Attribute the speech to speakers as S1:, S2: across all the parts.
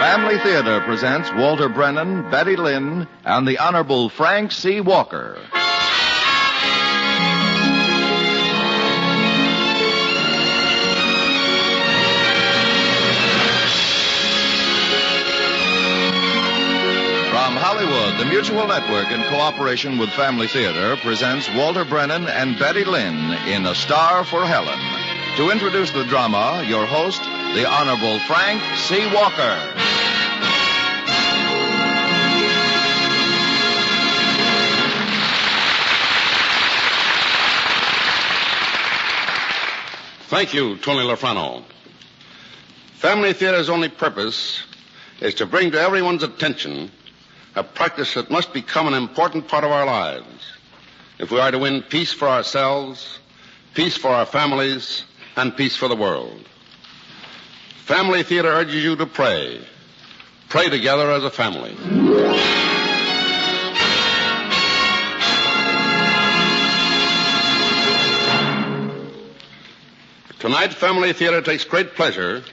S1: Family Theater presents Walter Brennan, Betty Lynn, and the Honorable Frank C. Walker. From Hollywood, the Mutual Network, in cooperation with Family Theater, presents Walter Brennan and Betty Lynn in A Star for Helen. To introduce the drama, your host, the Honorable Frank C. Walker.
S2: Thank you, Tony Lafrano. Family Theater's only purpose is to bring to everyone's attention a practice that must become an important part of our lives if we are to win peace for ourselves, peace for our families, and peace for the world. Family Theater urges you to pray. Pray together as a family. Tonight, Family Theater takes great pleasure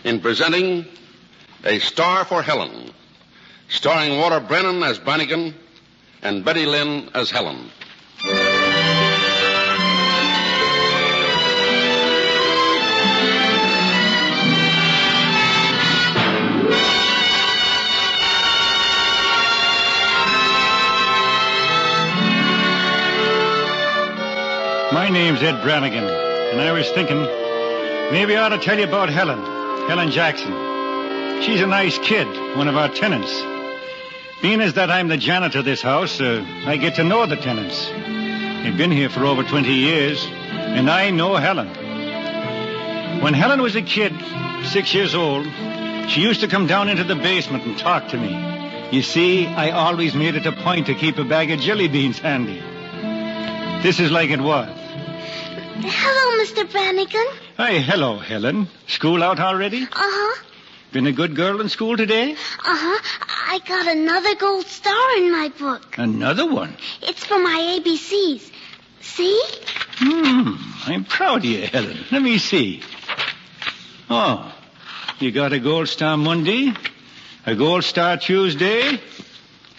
S2: in presenting A Star for Helen, starring Walter Brennan as Brannigan and Betty Lynn as Helen.
S3: My name's Ed Brannigan, and I was thinking maybe I ought to tell you about Helen Jackson. She's a nice kid, one of our tenants. Being as that I'm the janitor of this house, I get to know the tenants. They've been here for over 20 years, and I know Helen. When Helen was a kid, 6 years old, she used to come down into the basement and talk to me. You see, I always made it a point to keep a bag of jelly beans handy. This is like it was.
S4: Hello, Mr. Brannigan.
S3: Hi, hello, Helen. School out already?
S4: Uh-huh.
S3: Been a good girl in school today?
S4: Uh-huh. I got another gold star in my book.
S3: Another one?
S4: It's for my ABCs. See?
S3: I'm proud of you, Helen. Let me see. Oh, you got a gold star Monday, a gold star Tuesday,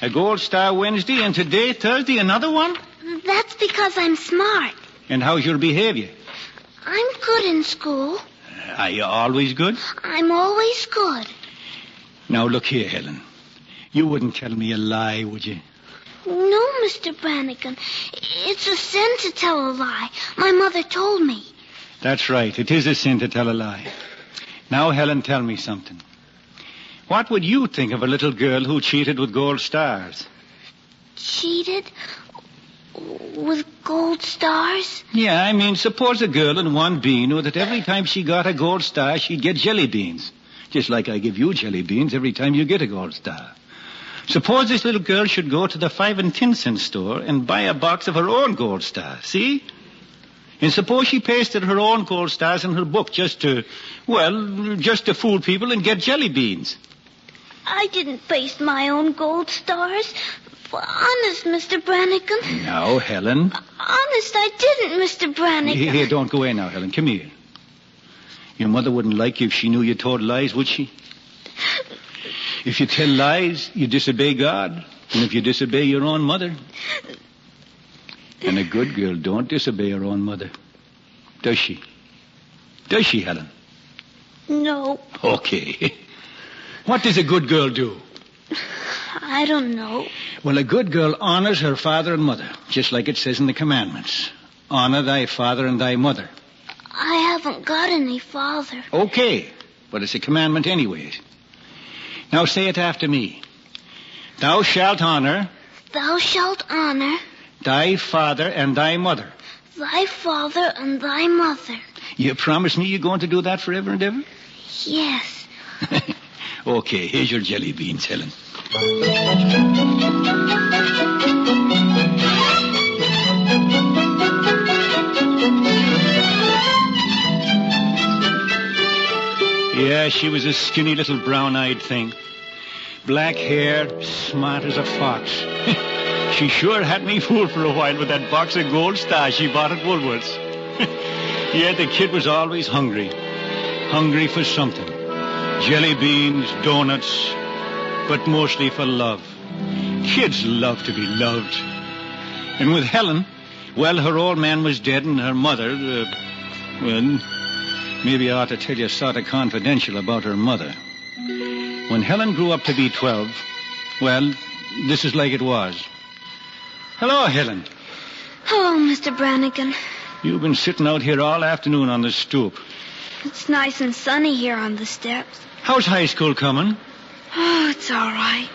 S3: a gold star Wednesday, and today, Thursday, another one?
S4: That's because I'm smart.
S3: And how's your behavior?
S4: I'm good in school.
S3: Are you always good?
S4: I'm always good.
S3: Now, look here, Helen. You wouldn't tell me a lie, would you?
S4: No, Mr. Brannigan. It's a sin to tell a lie. My mother told me.
S3: That's right. It is a sin to tell a lie. Now, Helen, tell me something. What would you think of a little girl who cheated with gold stars?
S4: Cheated? With gold stars?
S3: Yeah, I mean, suppose a girl in 1B knew that every time she got a gold star, she'd get jelly beans. Just like I give you jelly beans every time you get a gold star. Suppose this little girl should go to the 5 and 10 cent store and buy a box of her own gold stars, see? And suppose she pasted her own gold stars in her book just to fool people and get jelly beans.
S4: I didn't paste my own gold stars. Honest, Mr. Brannigan.
S3: Now, Helen.
S4: Honest, I didn't, Mr. Brannigan.
S3: Here, don't go away now, Helen. Come here. Your mother wouldn't like you if she knew you told lies, would she? If you tell lies, you disobey God. And if you disobey your own mother. And a good girl don't disobey her own mother. Does she? Does she, Helen?
S4: No.
S3: Okay. What does a good girl do?
S4: I don't know.
S3: Well, a good girl honors her father and mother, just like it says in the commandments. Honor thy father and thy mother.
S4: I haven't got any father.
S3: Okay, but it's a commandment anyways. Now say it after me. Thou shalt honor.
S4: Thou shalt honor.
S3: Thy father and thy mother.
S4: Thy father and thy mother.
S3: You promise me you're going to do that forever and ever?
S4: Yes.
S3: Okay, here's your jelly beans, Helen. Yeah, she was a skinny little brown-eyed thing. Black hair, smart as a fox. She sure had me fooled for a while with that box of gold stars she bought at Woolworth's. Yeah, the kid was always hungry. Hungry for something. Jelly beans, donuts, but mostly for love. Kids love to be loved. And with Helen, well, her old man was dead and her mother, well, maybe I ought to tell you sort of confidential about her mother. When Helen grew up to be 12, well, this is like it was. Hello, Helen.
S4: Hello, Mr. Brannigan.
S3: You've been sitting out here all afternoon on the stoop.
S4: It's nice and sunny here on the steps.
S3: How's high school coming?
S4: Oh, it's all right.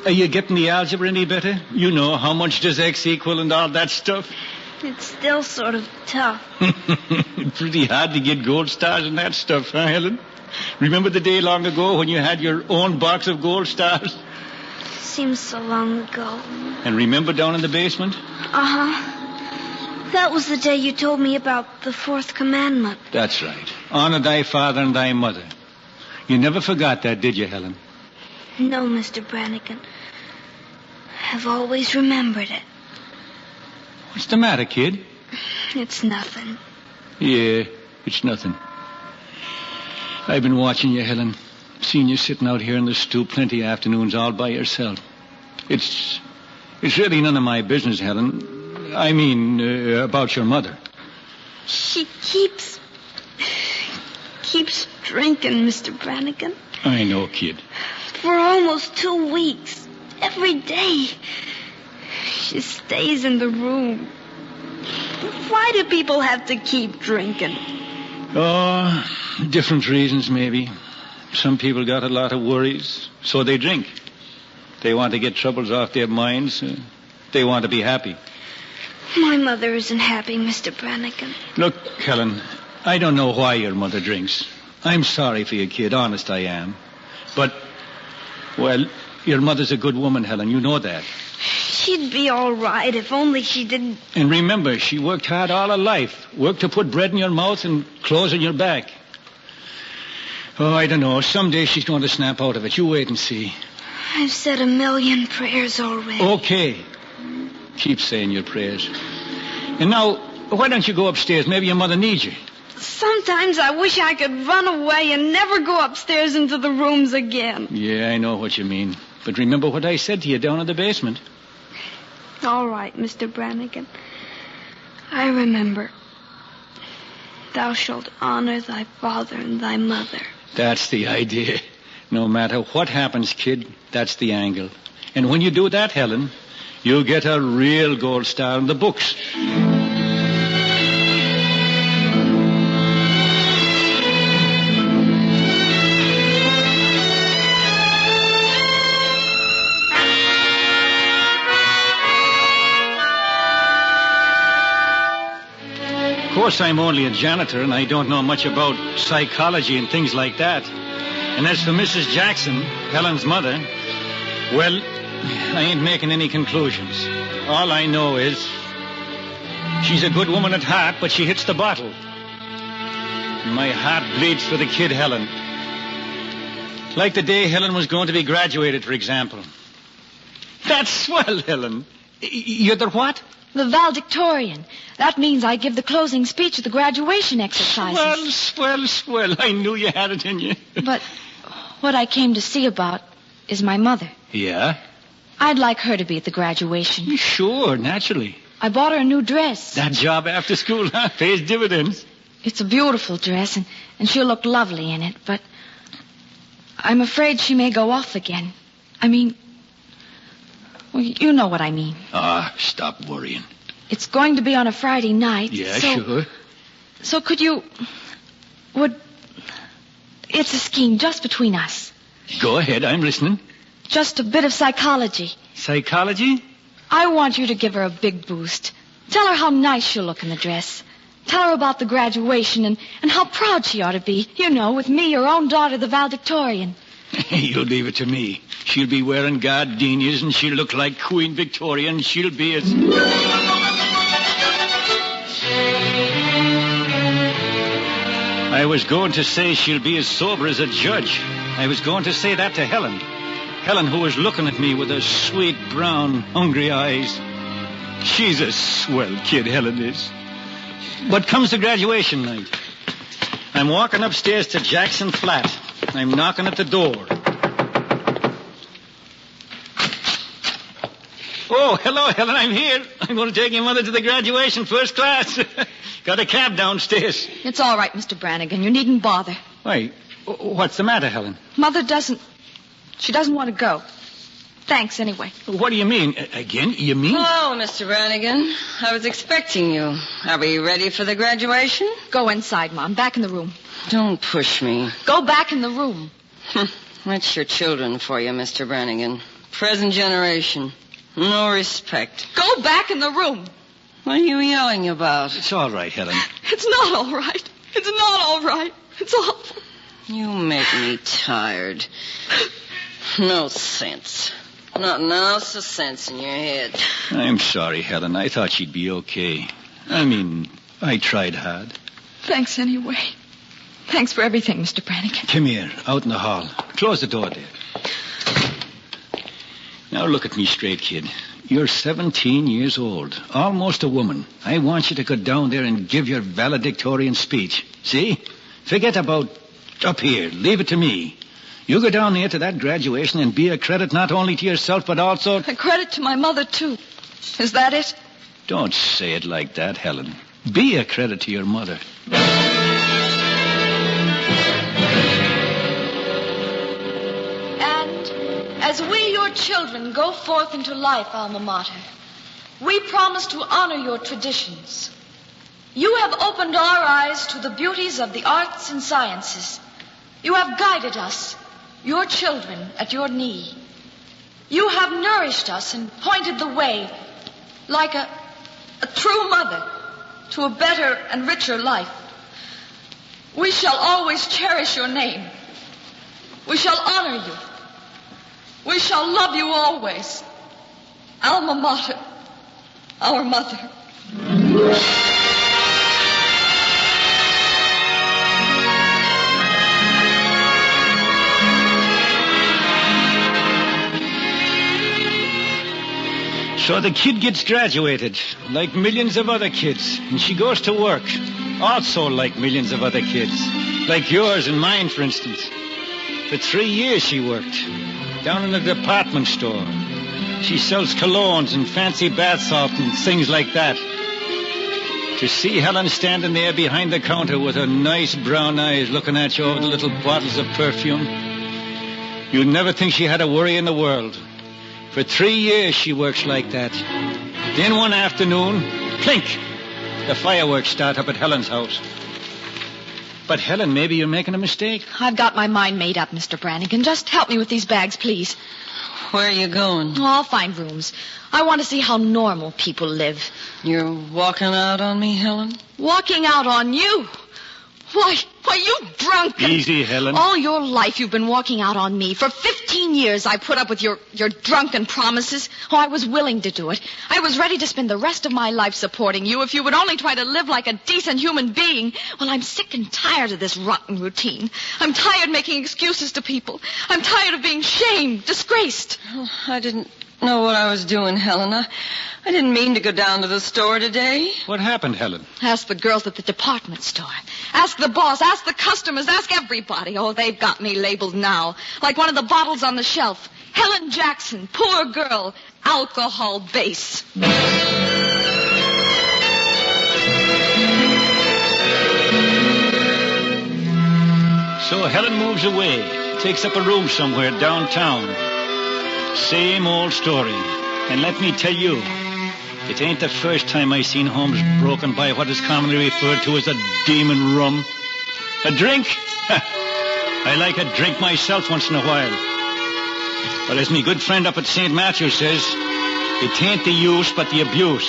S3: Are you getting the algebra any better? You know, how much does X equal and all that stuff?
S4: It's still sort of tough.
S3: Pretty hard to get gold stars and that stuff, huh, Helen? Remember the day long ago when you had your own box of gold stars?
S4: Seems so long ago.
S3: And remember down in the basement?
S4: Uh-huh. That was the day you told me about the fourth commandment.
S3: That's right. Honor thy father and thy mother. You never forgot that, did you, Helen?
S4: No, Mr. Brannigan. I've always remembered it.
S3: What's the matter, kid?
S4: It's nothing.
S3: Yeah, it's nothing. I've been watching you, Helen. Seen you sitting out here in the stoop plenty of afternoons all by yourself. It's really none of my business, Helen. I mean, about your mother.
S4: She keeps drinking, Mr. Brannigan.
S3: I know, kid.
S4: For almost 2 weeks. Every day. She stays in the room. Why do people have to keep drinking?
S3: Oh, different reasons, maybe. Some people got a lot of worries, so they drink. They want to get troubles off their minds. They want to be happy.
S4: My mother isn't happy, Mr. Brannigan.
S3: Look, Helen, I don't know why your mother drinks. I'm sorry for your kid, honest I am. But, well, your mother's a good woman, Helen. You know that.
S4: She'd be all right if only she didn't...
S3: And remember, she worked hard all her life. Worked to put bread in your mouth and clothes on your back. Oh, I don't know. Someday she's going to snap out of it. You wait and see.
S4: I've said 1,000,000 prayers already.
S3: Okay. Keep saying your prayers. And now, why don't you go upstairs? Maybe your mother needs you.
S4: Sometimes I wish I could run away and never go upstairs into the rooms again.
S3: Yeah, I know what you mean. But remember what I said to you down in the basement.
S4: All right, Mr. Brannigan. I remember. Thou shalt honor thy father and thy mother.
S3: That's the idea. No matter what happens, kid, that's the angle. And when you do that, Helen, you'll get a real gold star in the books. Of course, I'm only a janitor, and I don't know much about psychology and things like that. And as for Mrs. Jackson, Helen's mother, well, I ain't making any conclusions. All I know is she's a good woman at heart, but she hits the bottle. My heart bleeds for the kid, Helen. Like the day Helen was going to be graduated, for example. That's swell, Helen. You're the what?
S5: The valedictorian. That means I give the closing speech at the graduation exercises.
S3: Swell. I knew you had it in you.
S5: But what I came to see about is my mother.
S3: Yeah?
S5: I'd like her to be at the graduation.
S3: Sure, naturally.
S5: I bought her a new dress.
S3: That job after school, huh? Pays dividends.
S5: It's a beautiful dress, and she'll look lovely in it, but I'm afraid she may go off again. I mean, well, you know what I mean.
S3: Stop worrying.
S5: It's going to be on a Friday night.
S3: Yeah, sure.
S5: So could you... It's a scheme just between us.
S3: Go ahead, I'm listening.
S5: Just a bit of psychology.
S3: Psychology?
S5: I want you to give her a big boost. Tell her how nice she'll look in the dress. Tell her about the graduation and how proud she ought to be. You know, with me, your own daughter, the valedictorian.
S3: You'll leave it to me. She'll be wearing gardenias and she'll look like Queen Victoria and she'll be as... I was going to say she'll be as sober as a judge. I was going to say that to Helen. Helen, who was looking at me with her sweet, brown, hungry eyes. She's a swell kid, Helen is. But comes to graduation night. I'm walking upstairs to Jackson Flat. I'm knocking at the door. Oh, hello, Helen. I'm here. I'm going to take your mother to the graduation first class. Got a cab downstairs.
S5: It's all right, Mr. Brannigan. You needn't bother.
S3: Why, what's the matter, Helen?
S5: Mother doesn't... She doesn't want to go. Thanks, anyway.
S3: What do you mean? Again, you mean?
S6: Hello, Mr. Brannigan. I was expecting you. Are we ready for the graduation?
S5: Go inside, Mom. Back in the room.
S6: Don't push me.
S5: Go back in the room.
S6: That's your children for you, Mr. Brannigan. Present generation. No respect.
S5: Go back in the room.
S6: What are you yelling about?
S3: It's all right, Helen.
S5: It's not all right. It's not all right. It's awful.
S6: You make me tired. No sense. Not an ounce of sense in your head.
S3: I'm sorry, Helen. I thought she'd be okay. I tried hard.
S5: Thanks anyway. Thanks for everything, Mr. Brannigan.
S3: Come here, out in the hall. Close the door there. Now look at me straight, kid. You're 17 years old, almost a woman. I want you to go down there and give your valedictorian speech. See? Forget about up here. Leave it to me. You go down there to that graduation and be a credit not only to yourself, but also...
S5: A credit to my mother, too. Is that it?
S3: Don't say it like that, Helen. Be a credit to your mother.
S5: And as we, your children, go forth into life, Alma Mater, we promise to honor your traditions. You have opened our eyes to the beauties of the arts and sciences. You have guided us, your children, at your knee. You have nourished us and pointed the way like a true mother to a better and richer life. We shall always cherish your name. We shall honor you. We shall love you always. Alma Mater, our mother.
S3: So the kid gets graduated, like millions of other kids, and she goes to work, also like millions of other kids, like yours and mine, for instance. For 3 years she worked, down in a department store. She sells colognes and fancy bath salt and things like that. To see Helen standing there behind the counter with her nice brown eyes looking at you over the little bottles of perfume, you'd never think she had a worry in the world. For 3 years she works like that. Then one afternoon, plink, the fireworks start up at Helen's house. But Helen, maybe you're making a mistake.
S5: I've got my mind made up, Mr. Brannigan. Just help me with these bags, please.
S6: Where are you going?
S5: Oh, I'll find rooms. I want to see how normal people live.
S6: You're walking out on me, Helen?
S5: Walking out on you? Why, you drunken...
S3: Easy, Helen.
S5: All your life you've been walking out on me. For 15 years I put up with your drunken promises. Oh, I was willing to do it. I was ready to spend the rest of my life supporting you if you would only try to live like a decent human being. Well, I'm sick and tired of this rotten routine. I'm tired making excuses to people. I'm tired of being shamed, disgraced.
S6: Oh, I didn't know what I was doing, Helen. I didn't mean to go down to the store today.
S3: What happened, Helen?
S5: Ask the girls at the department store. Ask the boss. Ask the customers. Ask everybody. Oh, they've got me labeled now. Like one of the bottles on the shelf. Helen Jackson, poor girl, alcohol base.
S3: So Helen moves away, takes up a room somewhere downtown. Same old story. And let me tell you, it ain't the first time I seen homes broken by what is commonly referred to as a demon rum. A drink? I like a drink myself once in a while. But as me good friend up at St. Matthew says, it ain't the use but the abuse.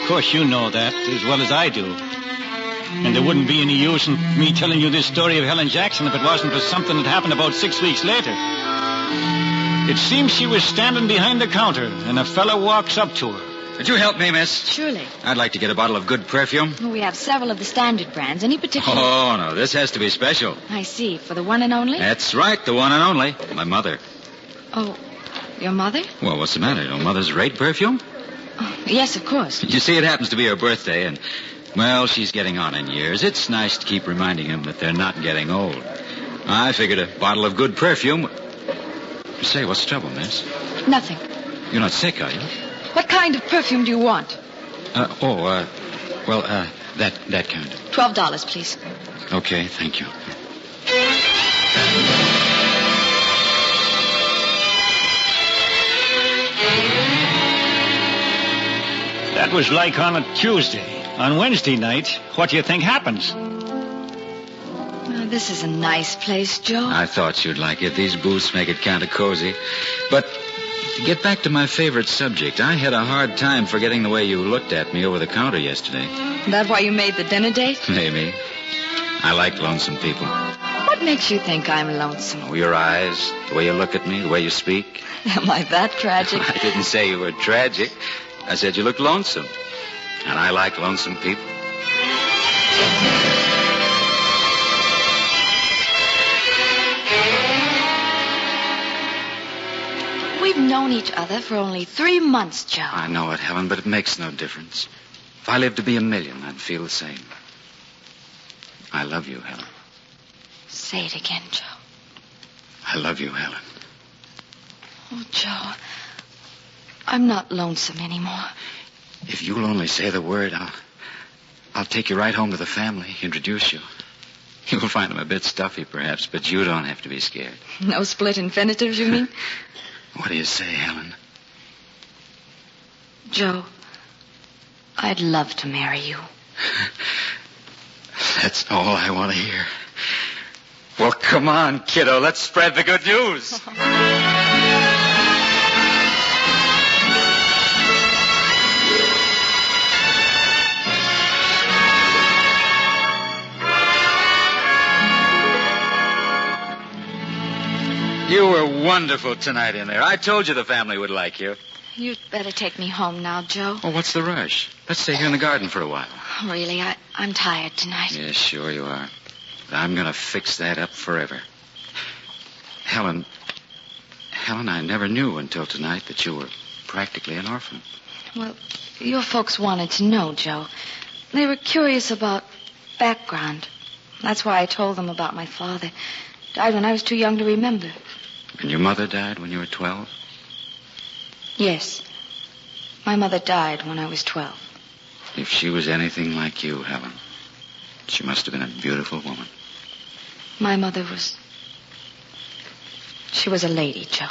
S3: Of course you know that as well as I do. And there wouldn't be any use in me telling you this story of Helen Jackson if it wasn't for something that happened about 6 weeks later. It seems she was standing behind the counter, and a fellow walks up to her.
S7: Could you help me, miss?
S5: Surely.
S7: I'd like to get a bottle of good perfume.
S5: We have several of the standard brands. Any particular...
S7: Oh, no, this has to be special.
S5: I see. For the one and only?
S7: That's right, the one and only. My mother.
S5: Oh, your mother?
S7: Well, what's the matter? Don't mothers rate perfume?
S5: Oh, yes, of course.
S7: You see, it happens to be her birthday, and, well, she's getting on in years. It's nice to keep reminding them that they're not getting old. I figured a bottle of good perfume. Say, what's the trouble, miss?
S5: Nothing.
S7: You're not sick, are you?
S5: What kind of perfume do you want?
S7: That kind.
S5: $12, please.
S7: Okay, thank you.
S3: That was like on a Tuesday. On Wednesday night, what do you think happens?
S5: Oh, this is a nice place, Joe.
S7: I thought you'd like it. These booths make it kind of cozy. But to get back to my favorite subject, I had a hard time forgetting the way you looked at me over the counter yesterday.
S5: That why you made the dinner date?
S7: Maybe. I like lonesome people.
S5: What makes you think I'm lonesome?
S7: Oh, your eyes, the way you look at me, the way you speak.
S5: Am I that tragic?
S7: I didn't say you were tragic. I said you looked lonesome. And I like lonesome people.
S5: We've known each other for only 3 months, Joe.
S7: I know it, Helen, but it makes no difference. If I lived to be 1,000,000, I'd feel the same. I love you, Helen.
S5: Say it again, Joe.
S7: I love you, Helen.
S5: Oh, Joe, I'm not lonesome anymore.
S7: If you'll only say the word, I'll take you right home to the family, introduce you. You'll find them a bit stuffy, perhaps, but you don't have to be scared.
S5: No split infinitives, you mean?
S7: What do you say, Helen?
S5: Joe, I'd love to marry you.
S7: That's all I want to hear. Well, come on, kiddo. Let's spread the good news. You were wonderful tonight in there. I told you the family would like you.
S5: You'd better take me home now, Joe.
S7: Oh, what's the rush? Let's stay here in the garden for a while.
S5: Really, I'm tired tonight.
S7: Yes, sure you are. But I'm going to fix that up forever. Helen, I never knew until tonight that you were practically an orphan.
S5: Well, your folks wanted to know, Joe. They were curious about background. That's why I told them about my father. Died when I was too young to remember.
S7: And your mother died when you were 12?
S5: Yes. My mother died when I was 12.
S7: If she was anything like you, Helen, she must have been a beautiful woman.
S5: My mother was... She was a lady, Joe.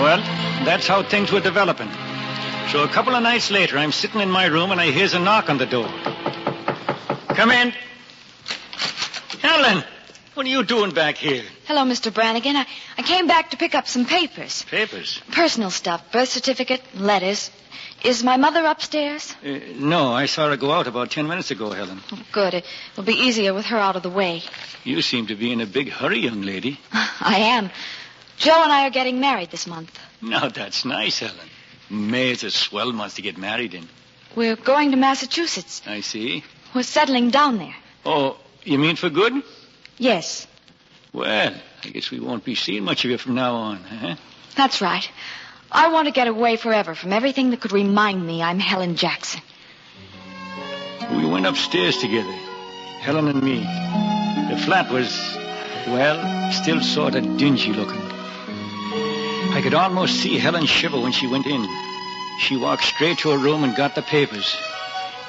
S3: Well, that's how things were developing. So a couple of nights later, I'm sitting in my room and I hears a knock on the door. Come in. Helen, what are you doing back here?
S5: Hello, Mr. Brannigan. I came back to pick up some papers.
S3: Papers?
S5: Personal stuff. Birth certificate, letters. Is my mother upstairs?
S3: No, I saw her go out about 10 minutes ago, Helen.
S5: Oh, good. It'll be easier with her out of the way.
S3: You seem to be in a big hurry, young lady.
S5: I am. Joe and I are getting married this month.
S3: Now, that's nice, Helen. May is a swell month to get married in.
S5: We're going to Massachusetts.
S3: I see.
S5: We're settling down there.
S3: Oh, you mean for good?
S5: Yes.
S3: Well, I guess we won't be seeing much of you from now on, huh?
S5: That's right. I want to get away forever from everything that could remind me I'm Helen Jackson.
S3: We went upstairs together, Helen and me. The flat was, well, still sort of dingy looking. I could almost see Helen shiver when she went in. She walked straight to her room and got the papers.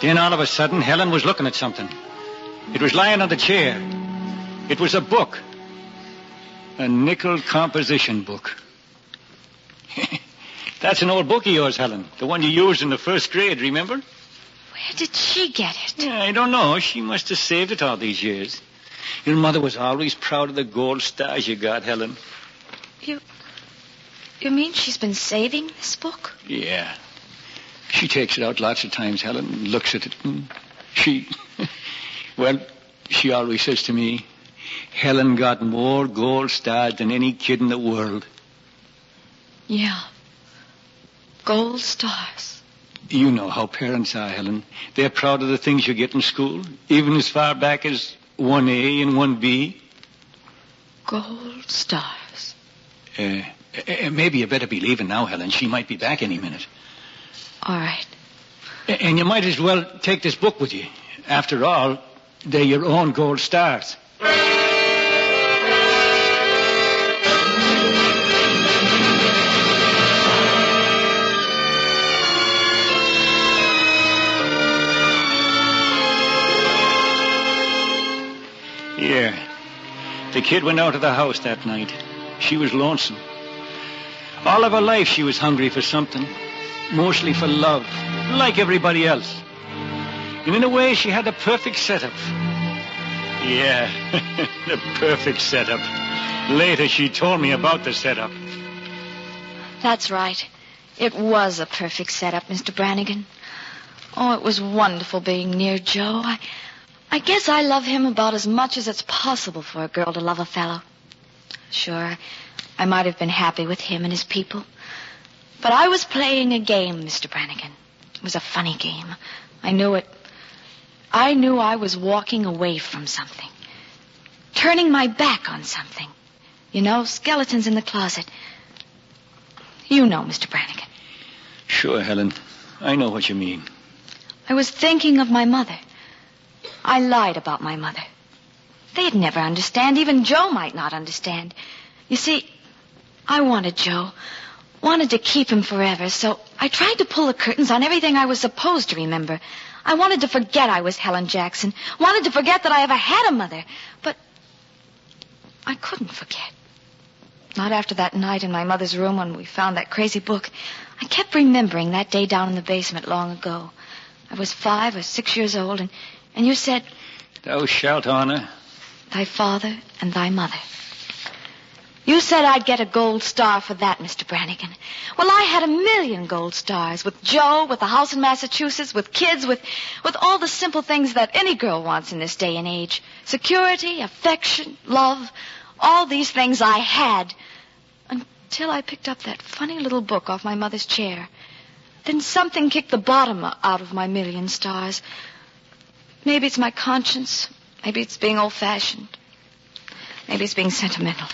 S3: Then all of a sudden, Helen was looking at something. It was lying on the chair. It was a book. A nickel composition book. That's an old book of yours, Helen. The one you used in the first grade, remember?
S5: Where did she get it?
S3: Yeah, I don't know. She must have saved it all these years. Your mother was always proud of the gold stars you got, Helen.
S5: You mean she's been saving this book?
S3: Yeah. She takes it out lots of times, Helen, and looks at it. Well, she always says to me, Helen got more gold stars than any kid in the world.
S5: Yeah. Gold stars.
S3: You know how parents are, Helen. They're proud of the things you get in school, even as far back as 1A and 1B.
S5: Gold stars.
S3: Maybe you better be leaving now, Helen. She might be back any minute.
S5: All right.
S3: And you might as well take this book with you. After all, they're your own gold stars. Yeah. The kid went out of the house that night. She was lonesome. All of her life she was hungry for something. Mostly for love, like everybody else. And in a way, she had the perfect setup. Yeah, the perfect setup. Later, she told me about the setup.
S5: That's right. It was a perfect setup, Mr. Brannigan. Oh, it was wonderful being near Joe. I guess I love him about as much as it's possible for a girl to love a fellow. Sure, I might have been happy with him and his people. But I was playing a game, Mr. Brannigan. It was a funny game. I knew it. I knew I was walking away from something. Turning my back on something. You know, skeletons in the closet. You know, Mr. Brannigan.
S3: Sure, Helen. I know what you mean.
S5: I was thinking of my mother. I lied about my mother. They'd never understand. Even Joe might not understand. You see, I wanted Joe. Wanted to keep him forever, so I tried to pull the curtains on everything I was supposed to remember. I wanted to forget I was Helen Jackson. Wanted to forget that I ever had a mother. But I couldn't forget. Not after that night in my mother's room when we found that crazy book. I kept remembering that day down in the basement long ago. I was 5 or 6 years old, and you said,
S3: "Thou shalt honor
S5: thy father and thy mother." You said I'd get a gold star for that, Mr. Brannigan. Well, I had 1,000,000 gold stars. With Joe, with the house in Massachusetts, with kids, with all the simple things that any girl wants in this day and age. Security, affection, love. All these things I had. Until I picked up that funny little book off my mother's chair. Then something kicked the bottom out of my 1,000,000 stars. Maybe it's my conscience. Maybe it's being old-fashioned. Maybe it's being sentimental.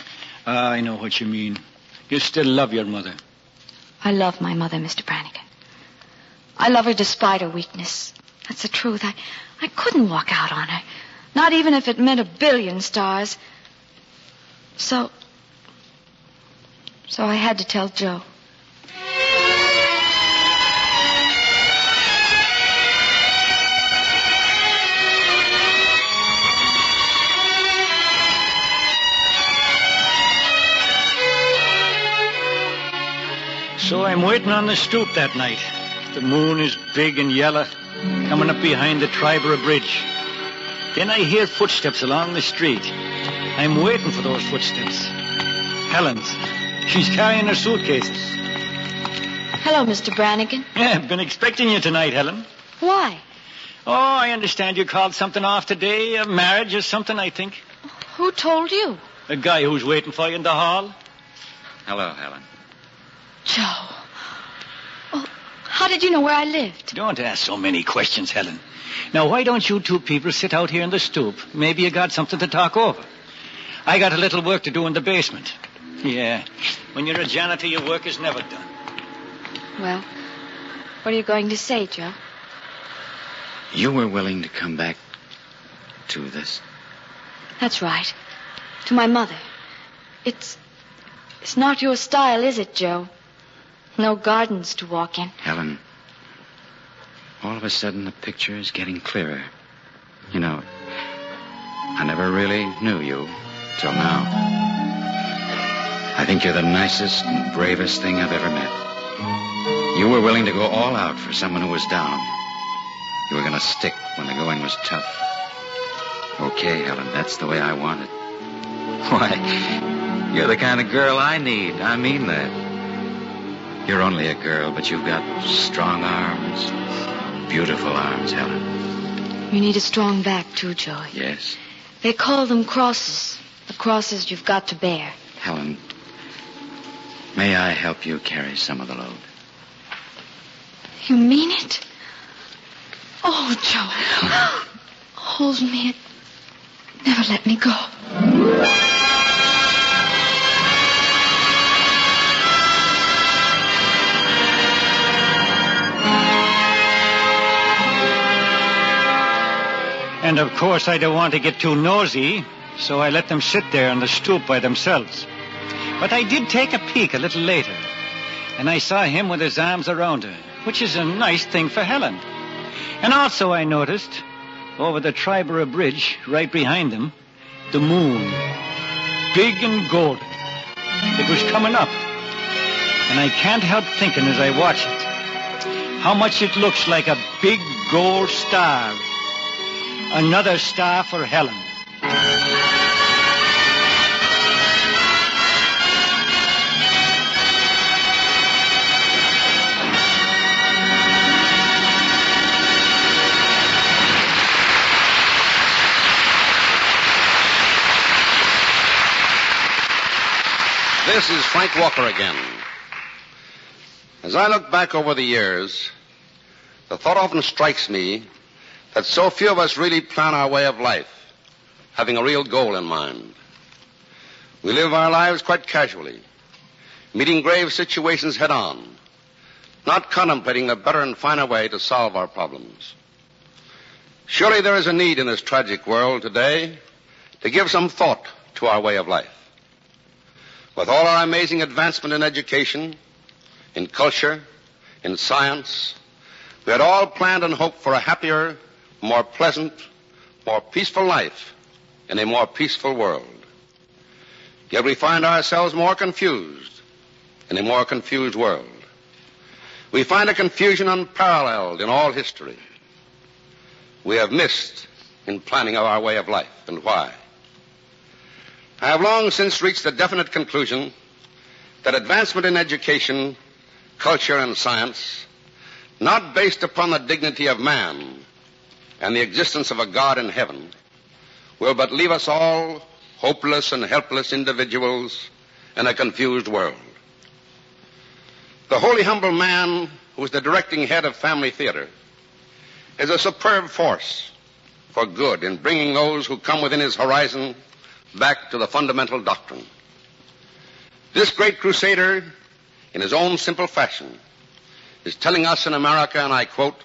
S3: I know what you mean. You still love your mother.
S5: I love my mother, Mr. Brannigan. I love her despite her weakness. That's the truth. I couldn't walk out on her. Not even if it meant 1,000,000,000 stars. So I had to tell Joe.
S3: So I'm waiting on the stoop that night. The moon is big and yellow, coming up behind the Triborough Bridge. Then I hear footsteps along the street. I'm waiting for those footsteps. Helen's. She's carrying her suitcases.
S5: Hello, Mr. Brannigan.
S3: Yeah, I've been expecting you tonight, Helen.
S5: Why?
S3: Oh, I understand you called something off today. A marriage or something, I think.
S5: Who told you?
S3: A guy who's waiting for you in the hall.
S7: Hello, Helen.
S5: Joe. Well, how did you know where I lived?
S3: Don't ask so many questions, Helen. Now, why don't you two people sit out here in the stoop? Maybe you got something to talk over. I got a little work to do in the basement. Yeah, when you're a janitor, your work is never done.
S5: Well, what are you going to say, Joe?
S7: You were willing to come back to this?
S5: That's right. To my mother. It's not your style, is it, Joe? No gardens to walk in.
S7: Helen, all of a sudden the picture is getting clearer. You know, I never really knew you till now. I think you're the nicest and bravest thing I've ever met. You were willing to go all out for someone who was down. You were going to stick when the going was tough. Okay, Helen, that's the way I want it. Why, you're the kind of girl I need. I mean that. You're only a girl, but you've got strong arms. Beautiful arms, Helen.
S5: You need a strong back, too, Joe.
S7: Yes.
S5: They call them crosses. The crosses you've got to bear.
S7: Helen, may I help you carry some of the load?
S5: You mean it? Oh, Joe. Hold me and never let me go.
S3: And, of course, I don't want to get too nosy, so I let them sit there on the stoop by themselves. But I did take a peek a little later, and I saw him with his arms around her, which is a nice thing for Helen. And also I noticed, over the Triborough Bridge, right behind them, the moon, big and golden. It was coming up, and I can't help thinking as I watch it, how much it looks like a big gold star. Another star for Helen.
S2: This is Frank Walker again. As I look back over the years, the thought often strikes me that so few of us really plan our way of life, having a real goal in mind. We live our lives quite casually, meeting grave situations head on, not contemplating a better and finer way to solve our problems. Surely there is a need in this tragic world today to give some thought to our way of life. With all our amazing advancement in education, in culture, in science, we had all planned and hoped for a happier, more pleasant, more peaceful life in a more peaceful world. Yet we find ourselves more confused in a more confused world. We find a confusion unparalleled in all history. We have missed in planning our way of life, and why? I have long since reached the definite conclusion that advancement in education, culture, and science, not based upon the dignity of man and the existence of a God in heaven, will but leave us all hopeless and helpless individuals in a confused world. The holy, humble man who is the directing head of Family Theater is a superb force for good in bringing those who come within his horizon back to the fundamental doctrine. This great crusader, in his own simple fashion, is telling us in America, and I quote,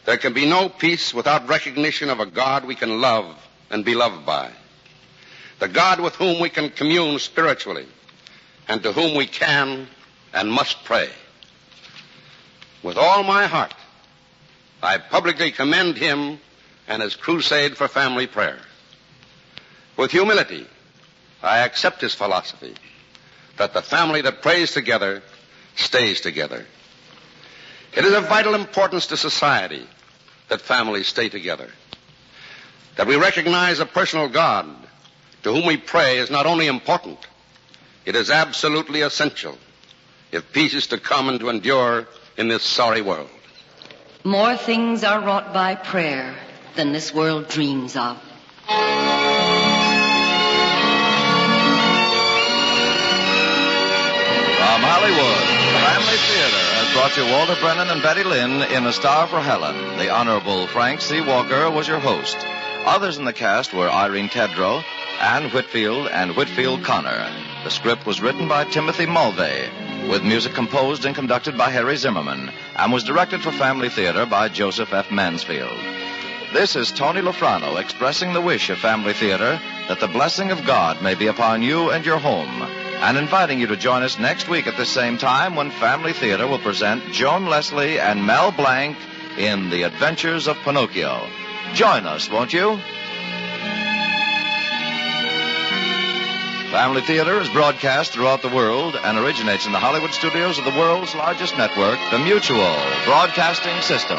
S2: "There can be no peace without recognition of a God we can love and be loved by, the God with whom we can commune spiritually, and to whom we can and must pray." With all my heart, I publicly commend him and his crusade for family prayer. With humility, I accept his philosophy that the family that prays together stays together. It is of vital importance to society that families stay together, that we recognize a personal God to whom we pray is not only important, it is absolutely essential if peace is to come and to endure in this sorry world.
S8: More things are wrought by prayer than this world dreams of.
S1: From Hollywood, Family Theater has brought you Walter Brennan and Betty Lynn in A Star for Helen. The Honorable Frank C. Walker was your host. Others in the cast were Irene Tedrow, Ann Whitfield, and Whitfield Connor. The script was written by Timothy Mulvey, with music composed and conducted by Harry Zimmerman, and was directed for Family Theater by Joseph F. Mansfield. This is Tony Lofrano expressing the wish of Family Theater that the blessing of God may be upon you and your home, and inviting you to join us next week at the same time when Family Theater will present Joan Leslie and Mel Blanc in The Adventures of Pinocchio. Join us, won't you? Family Theater is broadcast throughout the world and originates in the Hollywood studios of the world's largest network, the Mutual Broadcasting System.